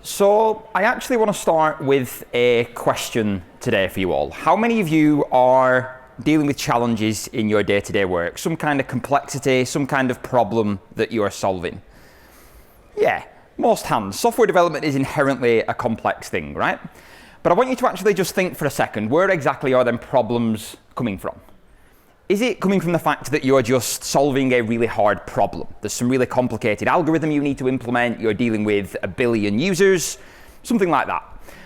So I actually want to start with a question today for you all. How many of you are dealing with challenges in your day-to-day work? Some kind of complexity, some kind of problem that you are solving? Yeah, most hands. Software development is inherently a complex thing, right? But I want you to actually just think for a second, where exactly are them problems coming from? Is it coming from the fact that you're just solving a really hard problem? There's some really complicated algorithm you need to implement, you're dealing with 1 billion users, something like that.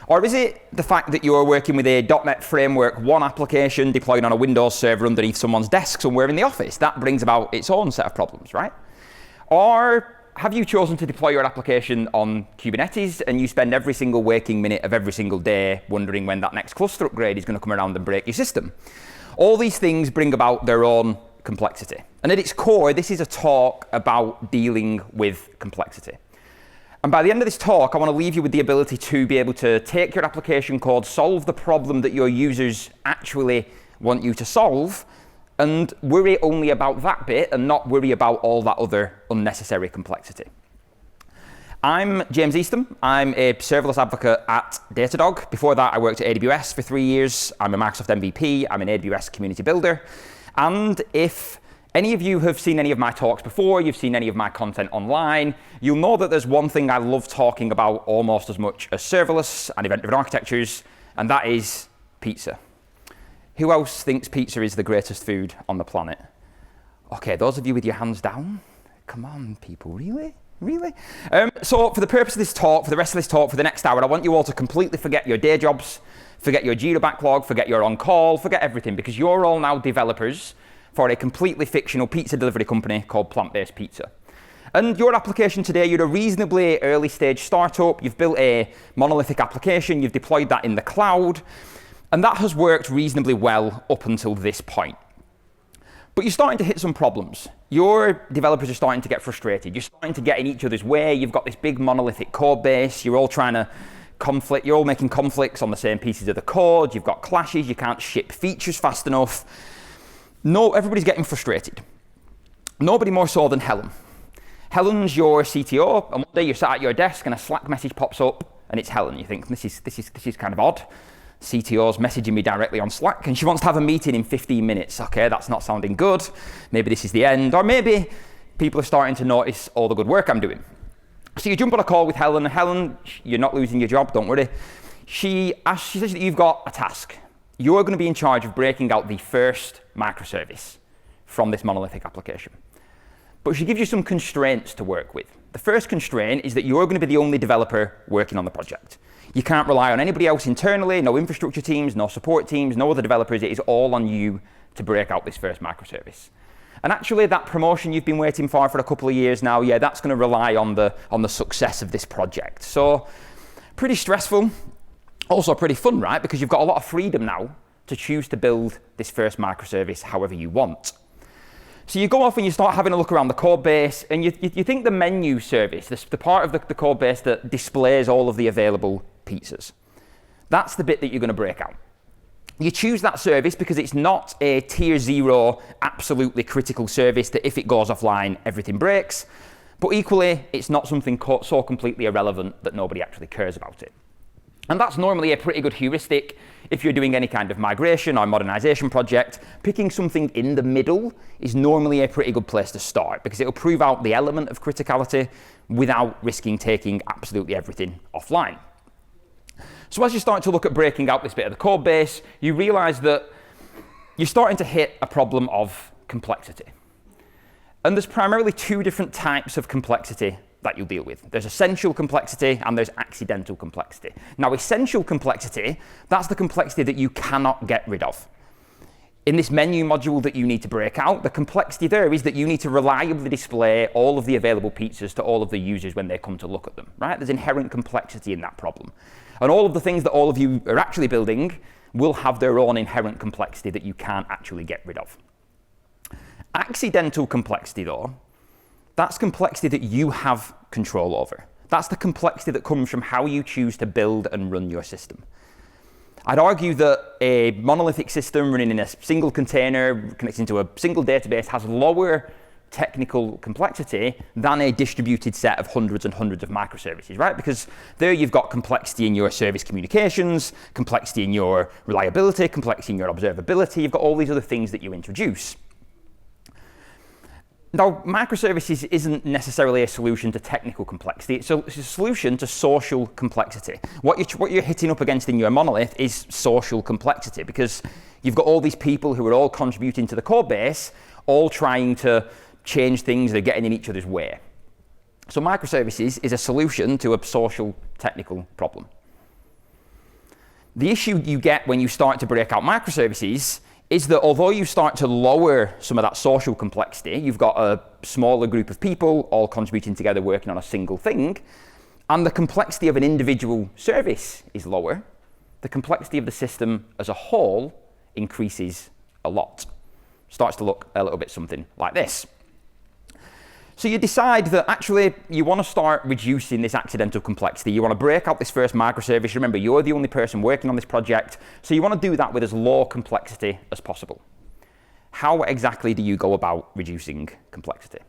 Or is it the fact that you're working with a .NET Framework 1 application deployed on a Windows server underneath someone's desk somewhere in the office? That brings about its own set of problems, right? Or have you chosen to deploy your application on Kubernetes and you spend every single waking minute of every single day wondering when that next cluster upgrade is going to come around and break your system? All these things bring about their own complexity. And at its core, this is a talk about dealing with complexity. And by the end of this talk, I want to leave you with the ability to be able to take your application code, solve the problem that your users actually want you to solve, and worry only about that bit and not worry about all that other unnecessary complexity. I'm James Eastham. I'm a serverless advocate at Datadog. Before that, I worked at AWS for 3 years. I'm a Microsoft MVP. I'm an AWS community builder. And if any of you have seen any of my talks before, you've seen any of my content online, you'll know that there's one thing I love talking about almost as much as serverless and event-driven architectures, and that is pizza. Who else thinks pizza is the greatest food on the planet? Okay, those of you with your hands down, come on, people, really? Really? So for the purpose of this talk, for the rest of this talk, for the next hour, I want you all to completely forget your day jobs, forget your Jira backlog, forget your on-call, forget everything, because you're all now developers for a completely fictional pizza delivery company called Plant-Based Pizza. And your application today, you're a reasonably early stage startup, you've built a monolithic application, you've deployed that in the cloud, and that has worked reasonably well up until this point. But you're starting to hit some problems. Your developers are starting to get frustrated. You're starting to get in each other's way. You've got this big monolithic code base. You're all trying to conflict. You're all making conflicts on the same pieces of the code. You've got clashes. You can't ship features fast enough. No, everybody's getting frustrated. Nobody more so than Helen. Helen's your CTO, and one day you're sat at your desk and a Slack message pops up, and it's Helen. You think, this is kind of odd. CTO's messaging me directly on Slack, and she wants to have a meeting in 15 minutes. Okay, that's not sounding good. Maybe this is the end, or maybe people are starting to notice all the good work I'm doing. So you jump on a call with Helen, and Helen, you're not losing your job, don't worry. She says that you've got a task. You're going to be in charge of breaking out the first microservice from this monolithic application. But she gives you some constraints to work with. The first constraint is that you're going to be the only developer working on the project. You can't rely on anybody else internally, no infrastructure teams, no support teams, no other developers. It is all on you to break out this first microservice. And actually, that promotion you've been waiting for a couple of years now, yeah, that's going to rely on the success of this project. So pretty stressful, also pretty fun, right? Because you've got a lot of freedom now to choose to build this first microservice however you want. So you go off and you start having a look around the code base, and you think the menu service, the part of the code base that displays all of the available pizzas, that's the bit that you're going to break out. You choose that service because it's not a tier 0, absolutely critical service that if it goes offline, everything breaks. But equally, it's not something so completely irrelevant that nobody actually cares about it. And that's normally a pretty good heuristic if you're doing any kind of migration or modernization project. Picking something in the middle is normally a pretty good place to start because it'll prove out the element of criticality without risking taking absolutely everything offline. So as you start to look at breaking out this bit of the code base, you realize that you're starting to hit a problem of complexity. And there's primarily 2 different types of complexity that you'll deal with. There's essential complexity and there's accidental complexity. Now, essential complexity, that's the complexity that you cannot get rid of. In this menu module that you need to break out, the complexity there is that you need to reliably display all of the available pizzas to all of the users when they come to look at them, right? There's inherent complexity in that problem. And all of the things that all of you are actually building will have their own inherent complexity that you can't actually get rid of. Accidental complexity, though, that's complexity that you have control over. That's the complexity that comes from how you choose to build and run your system. I'd argue that a monolithic system running in a single container, connecting to a single database, has lower technical complexity than a distributed set of hundreds and hundreds of microservices, right? Because there you've got complexity in your service communications, complexity in your reliability, complexity in your observability. You've got all these other things that you introduce. Now, microservices isn't necessarily a solution to technical complexity. It's a solution to social complexity. What you're hitting up against in your monolith is social complexity, because you've got all these people who are all contributing to the code base, all trying to change things that are getting in each other's way. So microservices is a solution to a social technical problem. The issue you get when you start to break out microservices is that although you start to lower some of that social complexity, you've got a smaller group of people all contributing together working on a single thing, and the complexity of an individual service is lower, the complexity of the system as a whole increases a lot. Starts to look a little bit something like this. So you decide that actually you want to start reducing this accidental complexity. You want to break out this first microservice. Remember, you're the only person working on this project, so you want to do that with as low complexity as possible. How exactly do you go about reducing complexity?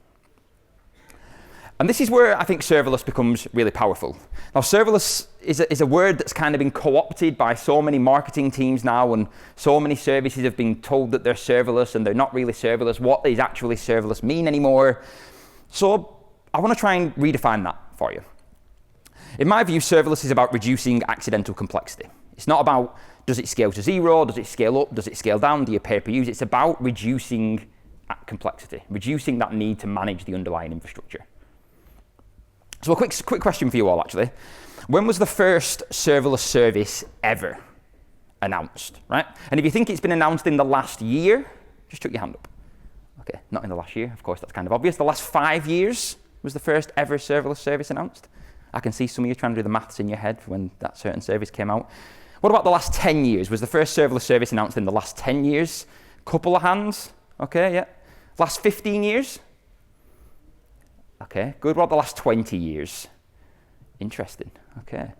And this is where I think serverless becomes really powerful. Now, serverless is a word that's kind of been co-opted by so many marketing teams now, and so many services have been told that they're serverless and they're not really serverless. What does actually serverless mean anymore? So I want to try and redefine that for you. In my view, serverless is about reducing accidental complexity. It's not about, does it scale to 0, does it scale up, does it scale down, do you pay per use? It's about reducing complexity, reducing that need to manage the underlying infrastructure. So a quick question for you all, actually. When was the first serverless service ever announced, right? And if you think it's been announced in the last year, just put your hand up. Okay, not in the last year, of course, that's kind of obvious. The last 5 years was the first ever serverless service announced. I can see some of you trying to do the maths in your head when that certain service came out. What about the last 10 years? Was the first serverless service announced in the last 10 years? Couple of hands, okay, yeah. Last 15 years? Okay, good. What about the last 20 years? Interesting, okay.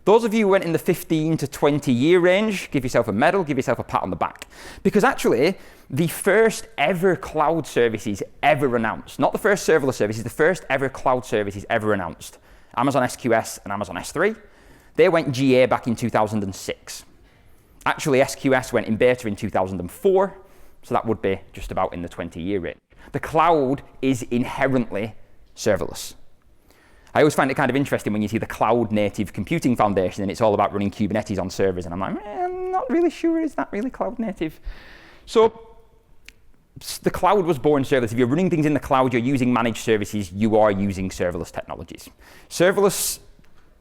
Those of you who went in the 15 to 20 year range, give yourself a medal, give yourself a pat on the back. Because actually, the first ever cloud services ever announced, not the first serverless services, the first ever cloud services ever announced, Amazon SQS and Amazon S3, they went GA back in 2006. Actually, SQS went in beta in 2004, so that would be just about in the 20 year range. The cloud is inherently serverless. I always find it kind of interesting when you see the Cloud Native Computing Foundation and it's all about running Kubernetes on servers, and I'm like, I'm not really sure, is that really cloud native? So the cloud was born serverless. If you're running things in the cloud, you're using managed services, you are using serverless technologies. Serverless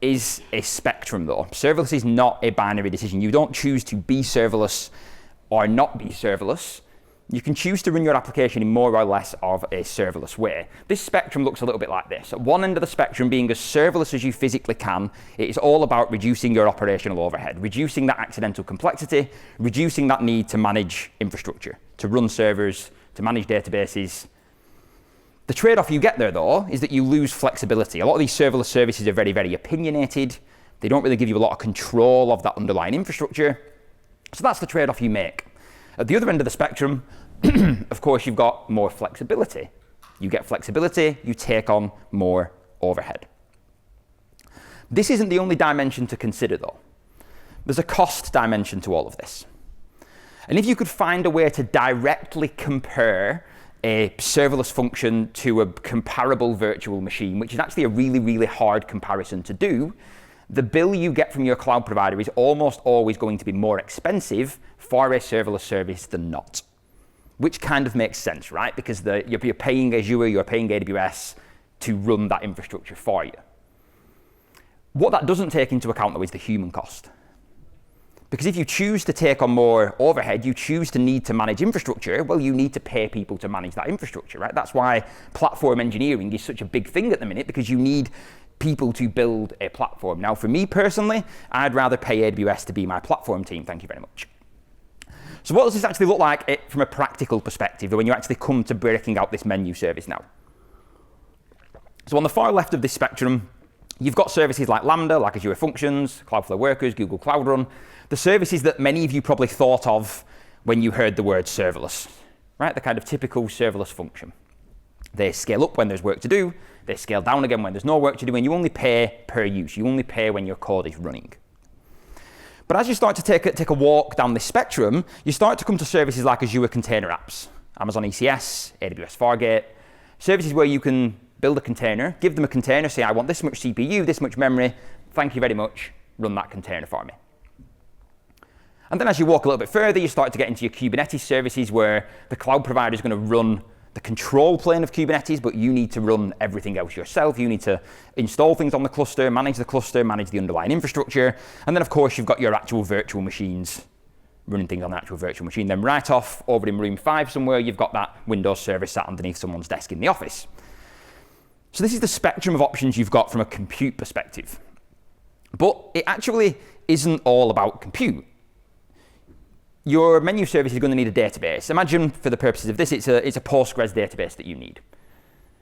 is a spectrum though. Serverless is not a binary decision. You don't choose to be serverless or not be serverless. You can choose to run your application in more or less of a serverless way. This spectrum looks a little bit like this. At one end of the spectrum, being as serverless as you physically can, it is all about reducing your operational overhead, reducing that accidental complexity, reducing that need to manage infrastructure, to run servers, to manage databases. The trade-off you get there, though, is that you lose flexibility. A lot of these serverless services are very, very opinionated. They don't really give you a lot of control of that underlying infrastructure. So that's the trade-off you make. At the other end of the spectrum, of course, you've got more flexibility. You get flexibility, you take on more overhead. This isn't the only dimension to consider, though. There's a cost dimension to all of this. And if you could find a way to directly compare a serverless function to a comparable virtual machine, which is actually a really, really hard comparison to do, the bill you get from your cloud provider is almost always going to be more expensive for a serverless service than not. Which kind of makes sense, right? Because you're paying Azure, you're paying AWS to run that infrastructure for you. What that doesn't take into account, though, is the human cost. Because if you choose to take on more overhead, you choose to need to manage infrastructure, well, you need to pay people to manage that infrastructure, right? That's why platform engineering is such a big thing at the minute, because you need people to build a platform. Now, for me personally, I'd rather pay AWS to be my platform team. Thank you very much. So what does this actually look like from a practical perspective when you actually come to breaking out this menu service now? So on the far left of this spectrum, you've got services like Lambda, like Azure Functions, Cloudflare Workers, Google Cloud Run, the services that many of you probably thought of when you heard the word serverless, right? The kind of typical serverless function. They scale up when there's work to do, they scale down again when there's no work to do, and you only pay per use. You only pay when your code is running. But as you start to take a walk down this spectrum, you start to come to services like Azure Container Apps, Amazon ECS, AWS Fargate, services where you can build a container, give them a container, say, I want this much CPU, this much memory, thank you very much, run that container for me. And then as you walk a little bit further, you start to get into your Kubernetes services where the cloud provider is going to run the control plane of Kubernetes, but you need to run everything else yourself. You need to install things on the cluster, manage the underlying infrastructure. And then, of course, you've got your actual virtual machines running things on the actual virtual machine. Then right off over in room 5 somewhere, you've got that Windows server sat underneath someone's desk in the office. So this is the spectrum of options you've got from a compute perspective. But it actually isn't all about compute. Your menu service is going to need a database. Imagine, for the purposes of this, it's a Postgres database that you need.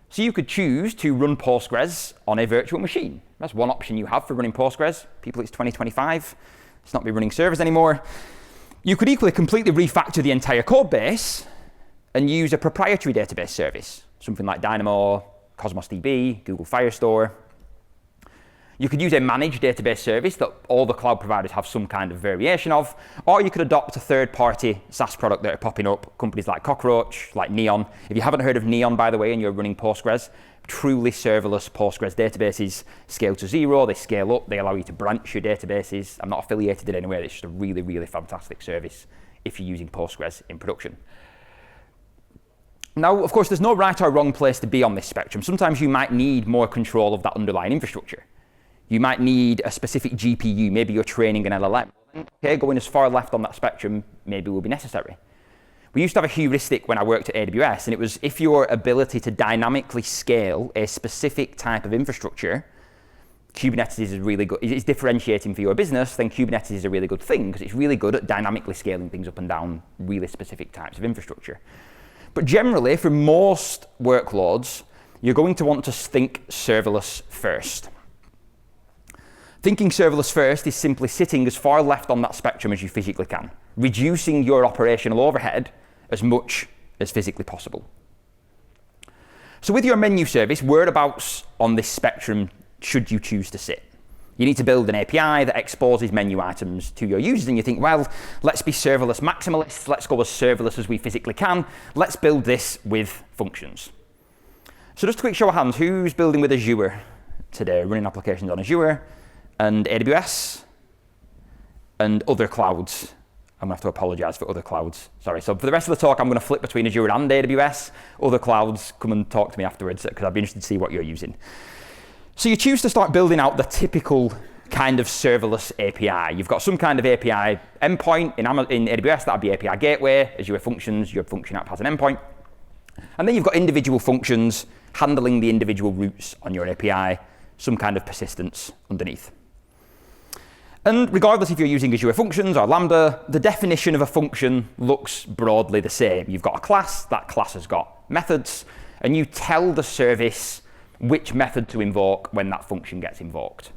So you could choose to run Postgres on a virtual machine. That's one option you have for running Postgres. People, it's 2025. Let's not be running servers anymore. You could equally completely refactor the entire code base and use a proprietary database service, something like Dynamo, Cosmos DB, Google Firestore. You could use a managed database service that all the cloud providers have some kind of variation of, or you could adopt a third-party SaaS product that are popping up, companies like Cockroach, like Neon. If you haven't heard of Neon, by the way, and you're running Postgres, truly serverless Postgres databases scale to 0, they scale up, they allow you to branch your databases. I'm not affiliated in any way, it's just a really, really fantastic service if you're using Postgres in production. Now, of course, there's no right or wrong place to be on this spectrum. Sometimes you might need more control of that underlying infrastructure. You might need a specific GPU, maybe you're training an LLM. Okay, going as far left on that spectrum maybe will be necessary. We used to have a heuristic when I worked at AWS, and it was if your ability to dynamically scale a specific type of infrastructure, Kubernetes is really good, it's differentiating for your business, then Kubernetes is a really good thing, because it's really good at dynamically scaling things up and down really specific types of infrastructure. But generally, for most workloads, you're going to want to think serverless first. Thinking serverless first is simply sitting as far left on that spectrum as you physically can, reducing your operational overhead as much as physically possible. So with your menu service, whereabouts on this spectrum should you choose to sit? You need to build an API that exposes menu items to your users, and you think, well, let's be serverless maximalists, let's go as serverless as we physically can, let's build this with functions. So just a quick show of hands, who's building with Azure today, running applications on Azure? And AWS, and other clouds. I'm going to have to apologize for other clouds. Sorry. So for the rest of the talk, I'm going to flip between Azure and AWS. Other clouds, come and talk to me afterwards, because I'd be interested to see what you're using. So you choose to start building out the typical kind of serverless API. You've got some kind of API endpoint. In AWS, that'd be API gateway. Azure Functions, your function app has an endpoint. And then you've got individual functions handling the individual routes on your API, some kind of persistence underneath. And regardless if you're using Azure Functions or Lambda, the definition of a function looks broadly the same. You've got a class, that class has got methods, and you tell the service which method to invoke when that function gets invoked.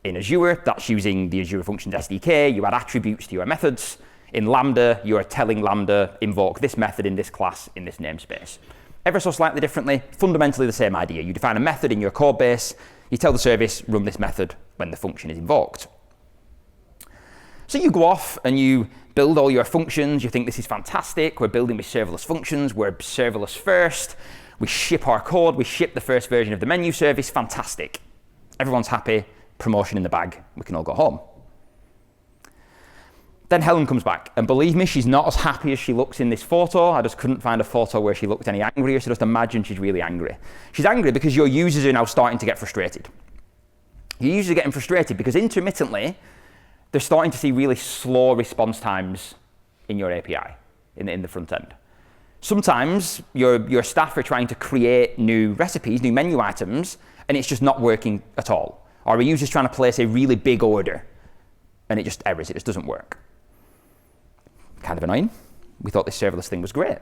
In Azure, that's using the Azure Functions SDK, you add attributes to your methods. In Lambda, you are telling Lambda, invoke this method in this class, in this namespace. Ever so slightly differently, fundamentally the same idea. You define a method in your code base, you tell the service, run this method when the function is invoked. So you go off and you build all your functions, you think this is fantastic, we're building with serverless functions, we're serverless first, we ship our code, we ship the first version of the menu service, fantastic. Everyone's happy, promotion in the bag, we can all go home. Then Helen comes back, and believe me, she's not as happy as she looks in this photo. I just couldn't find a photo where she looked any angrier, so just imagine she's really angry. She's angry because your users are now starting to get frustrated. Your users are getting frustrated because intermittently, they're starting to see really slow response times in your API, in the front end. Sometimes your staff are trying to create new recipes, new menu items, and it's just not working at all. Or a user's trying to place a really big order, and it just errors, it just doesn't work. Kind of annoying. We thought this serverless thing was great.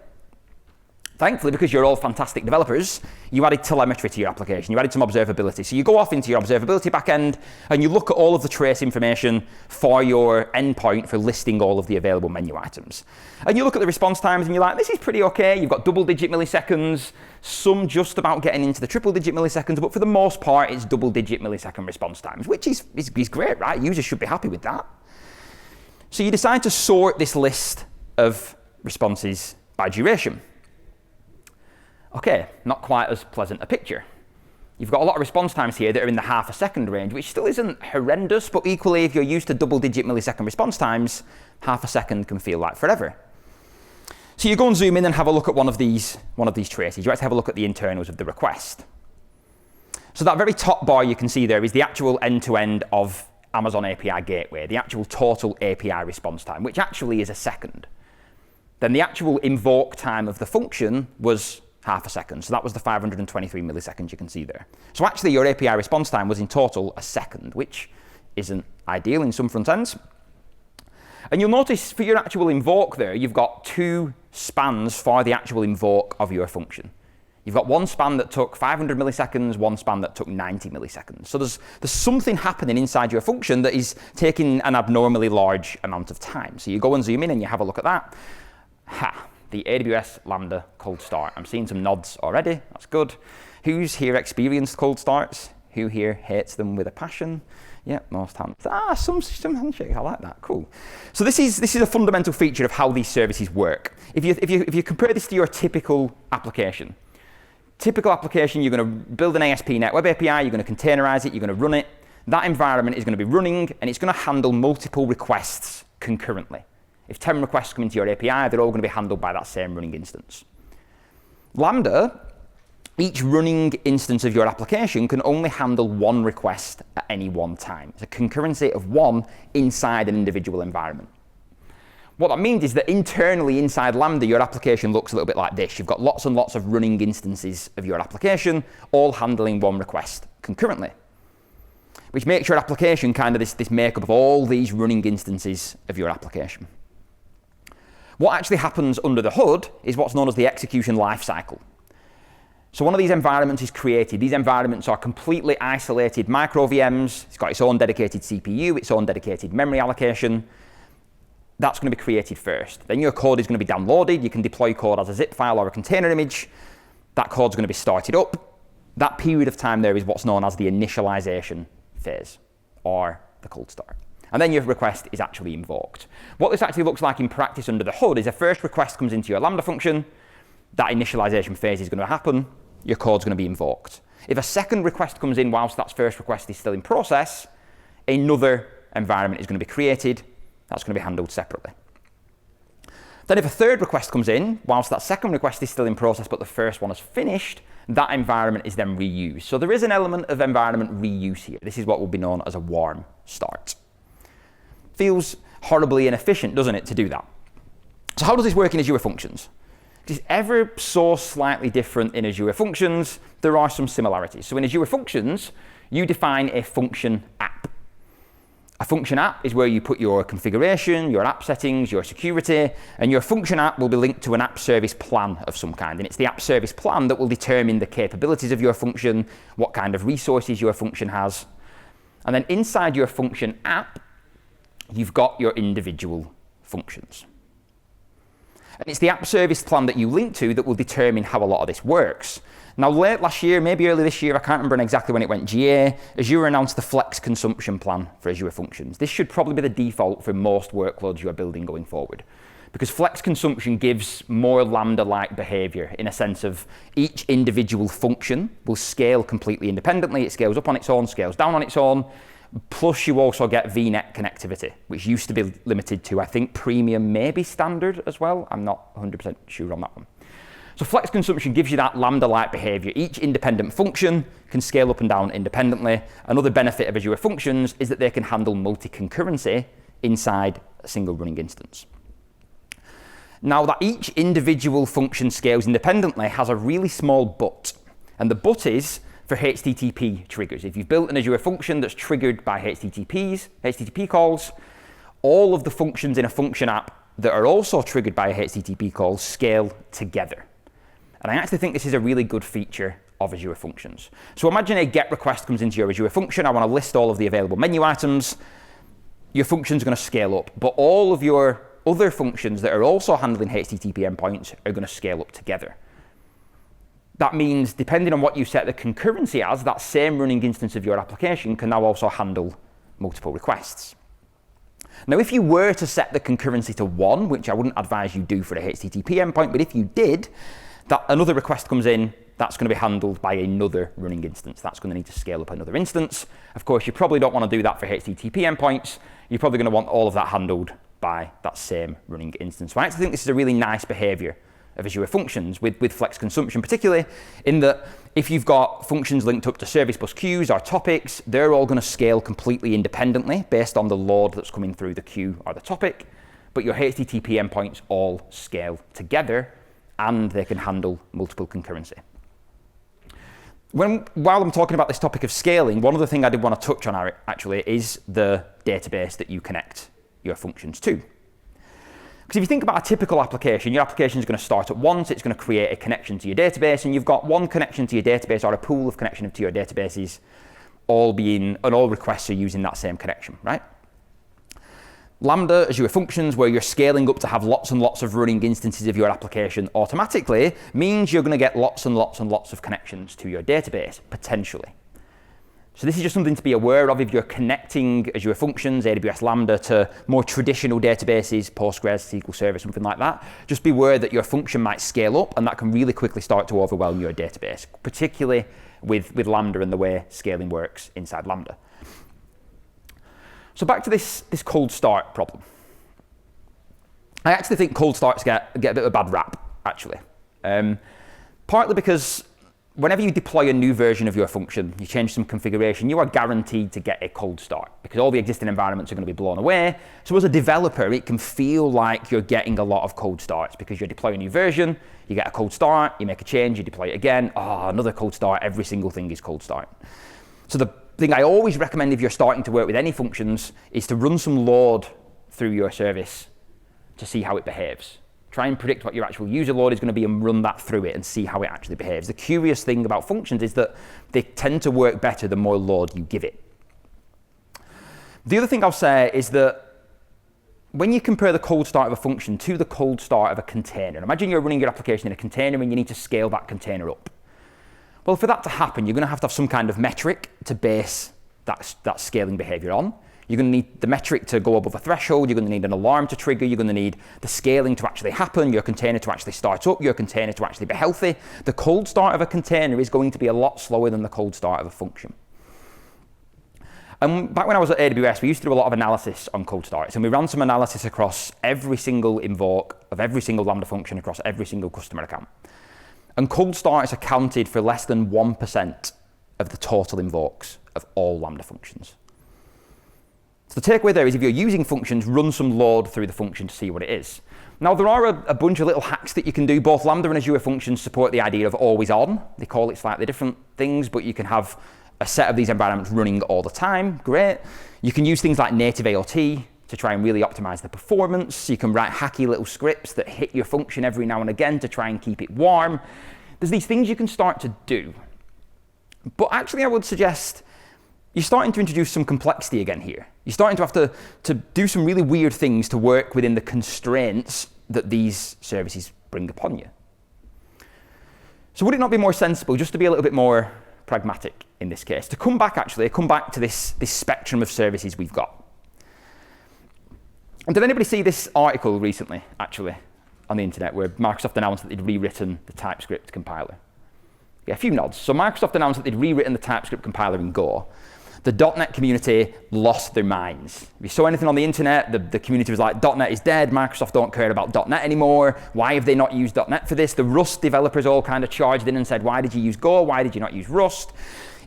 Thankfully, because you're all fantastic developers, you added telemetry to your application. You added some observability. So you go off into your observability backend and you look at all of the trace information for your endpoint for listing all of the available menu items. And you look at the response times and you're like, this is pretty okay. You've got double-digit milliseconds, some just about getting into the triple-digit milliseconds, but for the most part, it's double-digit millisecond response times, which is great, right? Users should be happy with that. So you decide to sort this list of responses by duration. Okay, not quite as pleasant a picture. You've got a lot of response times here that are in the half a second range, which still isn't horrendous, but equally, if you're used to double-digit millisecond response times, half a second can feel like forever. So you go and zoom in and have a look at one of these traces. You have to have a look at the internals of the request. So that very top bar you can see there is the actual end-to-end of Amazon API Gateway, the actual total API response time, which actually is a second. Then the actual invoke time of the function was half a second. So that was the 523 milliseconds you can see there. So actually your API response time was in total a second, which isn't ideal in some front ends. And you'll notice for your actual invoke there, you've got two spans for the actual invoke of your function. You've got one span that took 500 milliseconds, one span that took 90 milliseconds. So there's something happening inside your function that is taking an abnormally large amount of time. So you go and zoom in and you have a look at that. The AWS Lambda cold start. I'm seeing some nods already. That's good. Who's here experienced cold starts? Who here hates them with a passion? Yeah, most hands. Some handshakes. I like that. Cool. So this is a fundamental feature of how these services work. If you compare this to your typical application, you're going to build an ASP.NET Web API. You're going to containerize it. You're going to run it. That environment is going to be running, and it's going to handle multiple requests concurrently. If 10 requests come into your API, they're all going to be handled by that same running instance. Lambda, each running instance of your application can only handle one request at any one time. It's a concurrency of one inside an individual environment. What that means is that internally inside Lambda, your application looks a little bit like this. You've got lots and lots of running instances of your application, all handling one request concurrently, which makes your application kind of this makeup of all these running instances of your application. What actually happens under the hood is what's known as the execution lifecycle. So one of these environments is created. These environments are completely isolated micro VMs. It's got its own dedicated CPU, its own dedicated memory allocation. That's going to be created first. Then your code is going to be downloaded. You can deploy code as a zip file or a container image. That code's going to be started up. That period of time there is what's known as the initialization phase, or the cold start. And then your request is actually invoked. What this actually looks like in practice under the hood is a first request comes into your Lambda function, that initialization phase is going to happen, your code's going to be invoked. If a second request comes in whilst that first request is still in process, another environment is going to be created, that's going to be handled separately. Then if a third request comes in, whilst that second request is still in process but the first one is finished, that environment is then reused. So there is an element of environment reuse here. This is what will be known as a warm start. Feels horribly inefficient, doesn't it, to do that? So how does this work in Azure Functions? It is ever so slightly different in Azure Functions. There are some similarities. So in Azure Functions, you define a function app. A function app is where you put your configuration, your app settings, your security, and your function app will be linked to an app service plan of some kind. And it's the app service plan that will determine the capabilities of your function, what kind of resources your function has. And then inside your function app, you've got your individual functions. And it's the app service plan that you link to that will determine how a lot of this works. Now, late last year, maybe early this year, I can't remember exactly when it went GA, Azure announced the Flex consumption plan for Azure Functions. This should probably be the default for most workloads you are building going forward, because Flex consumption gives more Lambda-like behavior in a sense of each individual function will scale completely independently. It scales up on its own, scales down on its own. Plus, you also get VNet connectivity, which used to be limited to, I think, premium, maybe standard as well. I'm not 100% sure on that one. So Flex consumption gives you that Lambda-like behavior. Each independent function can scale up and down independently. Another benefit of Azure Functions is that they can handle multi-concurrency inside a single running instance. Now, that each individual function scales independently has a really small but. And the but is for HTTP triggers. If you've built an Azure function that's triggered by HTTP calls, all of the functions in a function app that are also triggered by a HTTP call scale together. And I actually think this is a really good feature of Azure Functions. So imagine a GET request comes into your Azure function. I want to list all of the available menu items. Your function's going to scale up, but all of your other functions that are also handling HTTP endpoints are going to scale up together. That means, depending on what you set the concurrency as, that same running instance of your application can now also handle multiple requests. Now, if you were to set the concurrency to 1, which I wouldn't advise you do for a HTTP endpoint, but if you did, that another request comes in, that's going to be handled by another running instance. That's going to need to scale up another instance. Of course, you probably don't want to do that for HTTP endpoints. You're probably going to want all of that handled by that same running instance. So I actually think this is a really nice behavior of Azure Functions with flex consumption, particularly in that if you've got functions linked up to service bus queues or topics, they're all going to scale completely independently based on the load that's coming through the queue or the topic, but your HTTP endpoints all scale together and they can handle multiple concurrency. While I'm talking about this topic of scaling, one other thing I did want to touch on actually is the database that you connect your functions to. Because if you think about a typical application, your application is going to start at once, it's going to create a connection to your database, and you've got one connection to your database or a pool of connection to your databases, all requests are using that same connection, right? Lambda, Azure Functions, where you're scaling up to have lots and lots of running instances of your application automatically, means you're going to get lots and lots and lots of connections to your database, potentially. So this is just something to be aware of if you're connecting Azure Functions, AWS Lambda, to more traditional databases, Postgres, SQL Server, something like that. Just be aware that your function might scale up, and that can really quickly start to overwhelm your database, particularly with Lambda and the way scaling works inside Lambda. So back to this cold start problem. I actually think cold starts get a bit of a bad rap, actually. Partly because whenever you deploy a new version of your function, you change some configuration, you are guaranteed to get a cold start because all the existing environments are going to be blown away. So as a developer, it can feel like you're getting a lot of cold starts because you're deploying a new version, you get a cold start, you make a change, you deploy it again, another cold start, every single thing is cold start. So the thing I always recommend if you're starting to work with any functions is to run some load through your service to see how it behaves. Try and predict what your actual user load is going to be and run that through it and see how it actually behaves. The curious thing about functions is that they tend to work better the more load you give it. The other thing I'll say is that when you compare the cold start of a function to the cold start of a container, imagine you're running your application in a container and you need to scale that container up. Well, for that to happen, you're going to have some kind of metric to base that scaling behavior on. You're going to need the metric to go above a threshold, you're going to need an alarm to trigger, you're going to need the scaling to actually happen, your container to actually start up, your container to actually be healthy. The cold start of a container is going to be a lot slower than the cold start of a function. And back when I was at AWS, we used to do a lot of analysis on cold starts, and we ran some analysis across every single invoke of every single Lambda function across every single customer account. And cold starts accounted for less than 1% of the total invokes of all Lambda functions. So the takeaway there is if you're using functions, run some load through the function to see what it is. Now there are a bunch of little hacks that you can do. Both Lambda and Azure Functions support the idea of always on. They call it slightly different things, but you can have a set of these environments running all the time. Great. You can use things like native AOT to try and really optimize the performance. You can write hacky little scripts that hit your function every now and again to try and keep it warm. There's these things you can start to do. But actually I would suggest you're starting to introduce some complexity again here. You're starting to have to do some really weird things to work within the constraints that these services bring upon you. So would it not be more sensible just to be a little bit more pragmatic in this case? To come back to this spectrum of services we've got. And did anybody see this article recently, actually, on the internet, where Microsoft announced that they'd rewritten the TypeScript compiler? Yeah, a few nods. So Microsoft announced that they'd rewritten the TypeScript compiler in Go. The .NET community lost their minds. If you saw anything on the internet, the community was like, .NET is dead, Microsoft don't care about .NET anymore, why have they not used .NET for this? The Rust developers all kind of charged in and said, why did you use Go, why did you not use Rust?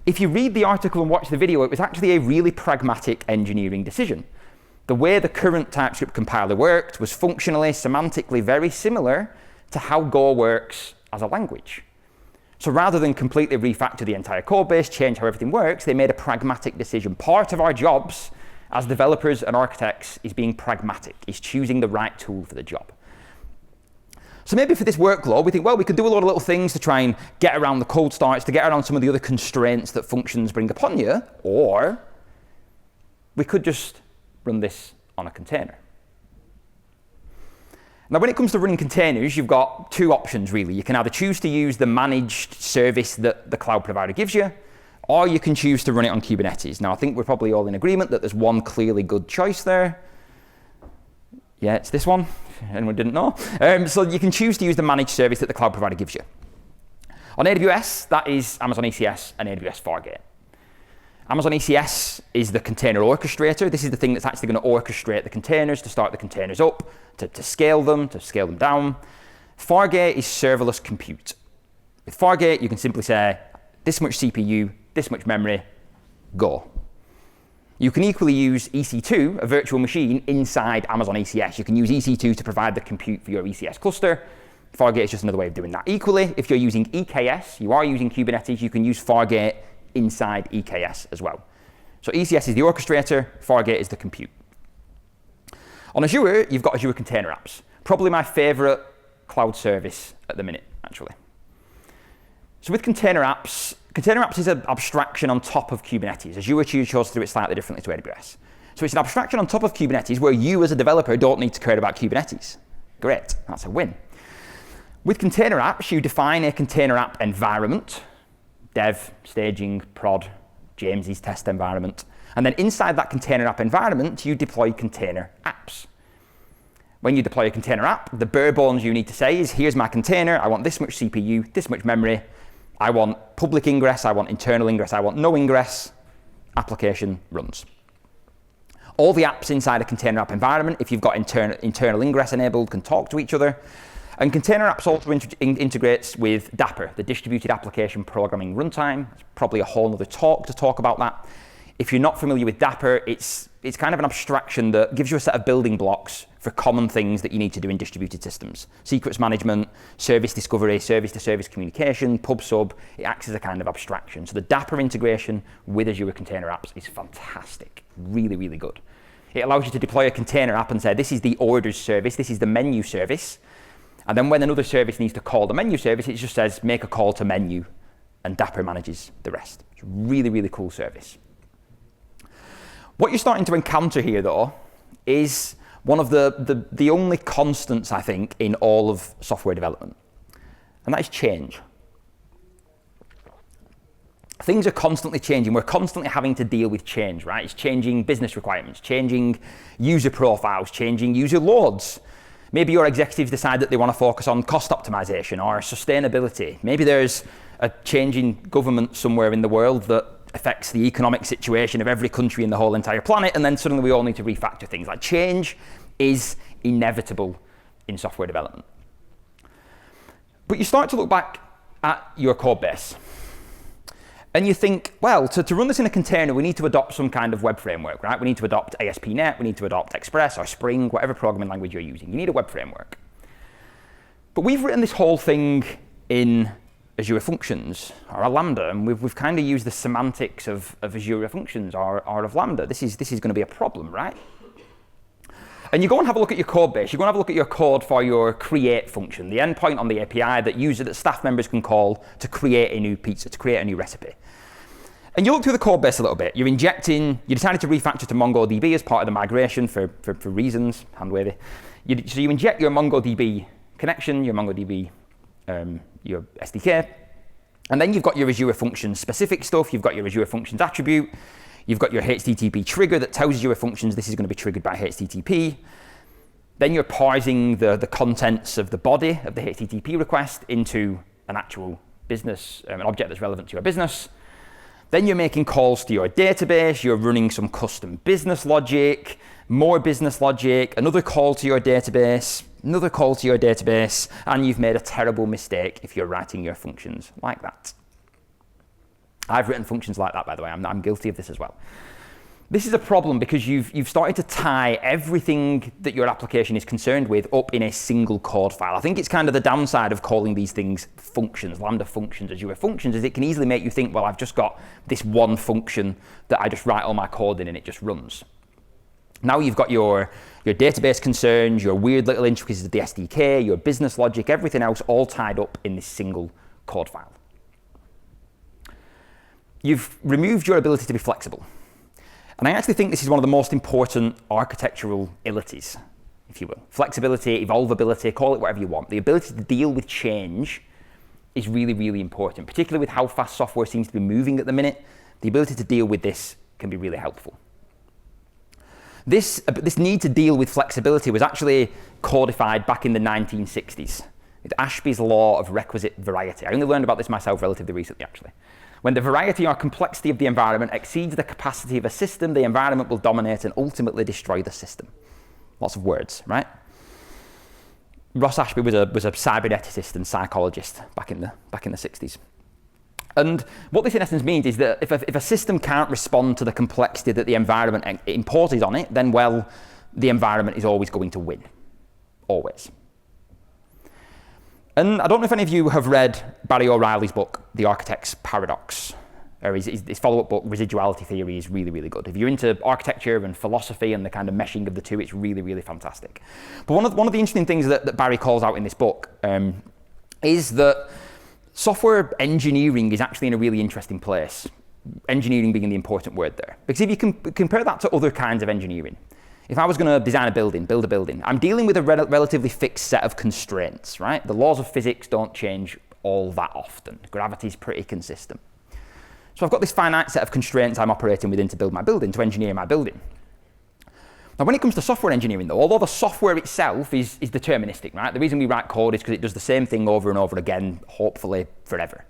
If you read the article and watch the video, it was actually a really pragmatic engineering decision. The way the current TypeScript compiler worked was functionally, semantically very similar to how Go works as a language. So rather than completely refactor the entire code base, change how everything works, they made a pragmatic decision. Part of our jobs as developers and architects is being pragmatic, is choosing the right tool for the job. So maybe for this workload, we think, well, we could do a lot of little things to try and get around the cold starts, to get around some of the other constraints that functions bring upon you, or we could just run this on a container. Now, when it comes to running containers, you've got two options, really. You can either choose to use the managed service that the cloud provider gives you, or you can choose to run it on Kubernetes. Now, I think we're probably all in agreement that there's one clearly good choice there. Yeah, it's this one. Anyone didn't know? So you can choose to use the managed service that the cloud provider gives you. On AWS, that is Amazon ECS and AWS Fargate. Amazon ECS is the container orchestrator. This is the thing that's actually going to orchestrate the containers, to start the containers up, to scale them down. Fargate is serverless compute. With Fargate, you can simply say, this much CPU, this much memory, go. You can equally use EC2, a virtual machine, inside Amazon ECS. You can use EC2 to provide the compute for your ECS cluster. Fargate is just another way of doing that. Equally, if you're using EKS, you are using Kubernetes, you can use Fargate inside EKS as well. So ECS is the orchestrator, Fargate is the compute. On Azure, you've got Azure Container Apps. Probably my favorite cloud service at the minute, actually. So with Container Apps is an abstraction on top of Kubernetes. Azure chose to do it slightly differently to AWS. So it's an abstraction on top of Kubernetes where you as a developer don't need to care about Kubernetes. Great, that's a win. With Container Apps, you define a Container App environment, dev, staging, prod, James's test environment. And then inside that Container App environment, you deploy container apps. When you deploy a container app, the bare bones you need to say is, here's my container, I want this much CPU, this much memory, I want public ingress, I want internal ingress, I want no ingress, application runs. All the apps inside a container app environment, if you've got internal ingress enabled, can talk to each other. And Container Apps also integrates with Dapr, the Distributed Application Programming Runtime. It's probably a whole other talk to talk about that. If you're not familiar with Dapr, it's kind of an abstraction that gives you a set of building blocks for common things that you need to do in distributed systems. Secrets management, service discovery, service-to-service communication, pub/sub, it acts as a kind of abstraction. So the Dapr integration with Azure Container Apps is fantastic, really, really good. It allows you to deploy a container app and say, this is the orders service, this is the menu service. And then when another service needs to call the menu service, it just says, make a call to menu, and Dapr manages the rest. It's a really, really cool service. What you're starting to encounter here, though, is one of the only constants, I think, in all of software development, and that is change. Things are constantly changing. We're constantly having to deal with change, right? It's changing business requirements, changing user profiles, changing user loads. Maybe your executives decide that they want to focus on cost optimization or sustainability. Maybe there's a change in government somewhere in the world that affects the economic situation of every country in the whole entire planet, and then suddenly we all need to refactor things. Like, change is inevitable in software development. But you start to look back at your code base, and you think, well, to run this in a container, we need to adopt some kind of web framework, right? We need to adopt ASP.NET, we need to adopt Express or Spring, whatever programming language you're using. You need a web framework. But we've written this whole thing in Azure Functions or a Lambda, and we've kind of used the semantics of Azure Functions or of Lambda. This is going to be a problem, right? And you go and have a look at your code base. You go and have a look at your code for your create function, the endpoint on the API that staff members can call to create a new pizza, to create a new recipe. And you look through the code base a little bit. You decided to refactor to MongoDB as part of the migration for reasons, hand wavy. So you inject your MongoDB connection, your MongoDB, your SDK, and then you've got your Azure Functions specific stuff. You've got your Azure Functions attribute. You've got your HTTP trigger that tells Azure Functions this is going to be triggered by HTTP. Then you're parsing the contents of the body of the HTTP request into an actual business, an object that's relevant to your business. Then you're making calls to your database. You're running some custom business logic, more business logic, another call to your database, another call to your database, and you've made a terrible mistake if you're writing your functions like that. I've written functions like that, by the way. I'm guilty of this as well. This is a problem because you've started to tie everything that your application is concerned with up in a single code file. I think it's kind of the downside of calling these things functions, Lambda functions, Azure Functions, is it can easily make you think, well, I've just got this one function that I just write all my code in and it just runs. Now you've got your database concerns, your weird little intricacies of the SDK, your business logic, everything else all tied up in this single code file. You've removed your ability to be flexible. And I actually think this is one of the most important architectural abilities, if you will. Flexibility, evolvability, call it whatever you want. The ability to deal with change is really, really important, particularly with how fast software seems to be moving at the minute. The ability to deal with this can be really helpful. This need to deal with flexibility was actually codified back in the 1960s. It's Ashby's law of requisite variety. I only learned about this myself relatively recently, actually. When the variety or complexity of the environment exceeds the capacity of a system, the environment will dominate and ultimately destroy the system. Lots of words, right? Ross Ashby was a cyberneticist and psychologist back in the 60s. And what this in essence means is that if a system can't respond to the complexity that the environment imposes on it, then, well, the environment is always going to win. Always. And I don't know if any of you have read Barry O'Reilly's book, The Architect's Paradox, or his follow-up book, Residuality Theory, is really, really good. If you're into architecture and philosophy and the kind of meshing of the two, it's really, really fantastic. But one of the interesting things that Barry calls out in this book is that software engineering is actually in a really interesting place. Engineering being the important word there. Because if you can compare that to other kinds of engineering, if I was going to design a building, build a building, I'm dealing with a relatively fixed set of constraints, right? The laws of physics don't change all that often. Gravity's pretty consistent. So I've got this finite set of constraints I'm operating within to build my building, to engineer my building. Now, when it comes to software engineering, though, although the software itself is deterministic, right? The reason we write code is because it does the same thing over and over again, hopefully forever.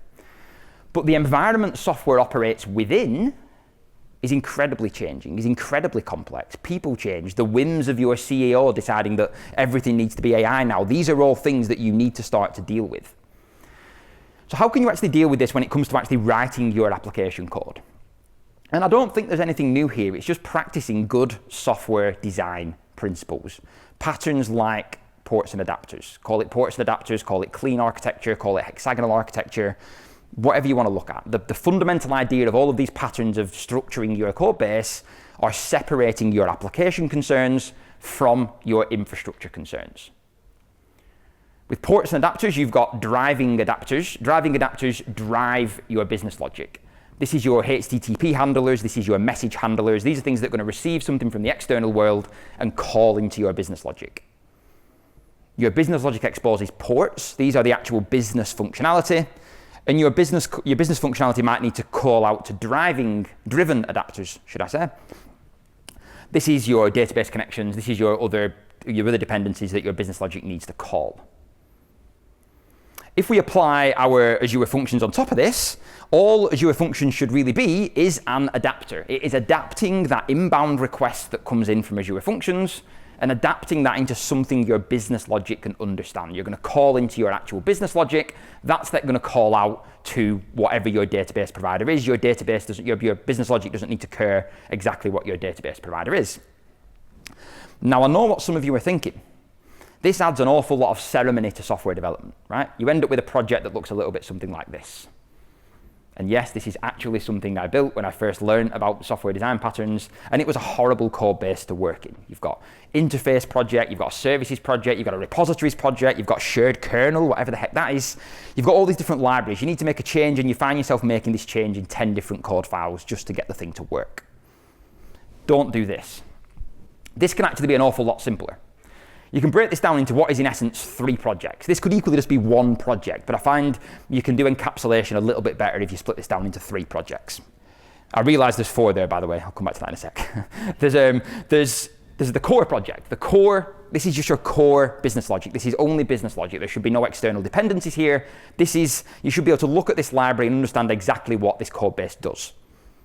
But the environment software operates within is incredibly changing, is incredibly complex. People change. The whims of your CEO deciding that everything needs to be AI now, these are all things that you need to start to deal with. So how can you actually deal with this when it comes to actually writing your application code? And I don't think there's anything new here. It's just practicing good software design principles. Patterns like ports and adapters. Call it ports and adapters, call it clean architecture, call it hexagonal architecture, whatever you want to look at. The fundamental idea of all of these patterns of structuring your code base are separating your application concerns from your infrastructure concerns. With ports and adapters, you've got driving adapters. Driving adapters drive your business logic. This is your HTTP handlers, this is your message handlers. These are things that are going to receive something from the external world and call into your business logic. Your business logic exposes ports. These are the actual business functionality. And your business functionality might need to call out to driven adapters, should I say. This is your database connections. This is your other dependencies that your business logic needs to call. If we apply our Azure functions on top of this, all Azure functions should really be is an adapter. It is adapting that inbound request that comes in from Azure functions and adapting that into something your business logic can understand. You're going to call into your actual business logic. That's then going to call out to whatever your database provider is. Your business logic doesn't need to care exactly what your database provider is. Now, I know what some of you are thinking. This adds an awful lot of ceremony to software development, right? You end up with a project that looks a little bit something like this. And yes, this is actually something I built when I first learned about software design patterns, and it was a horrible code base to work in. You've got interface project, you've got a services project, you've got a repositories project, you've got shared kernel, whatever the heck that is. You've got all these different libraries. You need to make a change, and you find yourself making this change in 10 different code files just to get the thing to work. Don't do this. This can actually be an awful lot simpler. You can break this down into what is in essence 3 projects. This could equally just be 1 project, but I find you can do encapsulation a little bit better if you split this down into 3 projects. I realize there's 4 there, by the way. I'll come back to that in a sec. There's the core project. The core, this is just your core business logic. This is only business logic. There should be no external dependencies here. You should be able to look at this library and understand exactly what this code base does.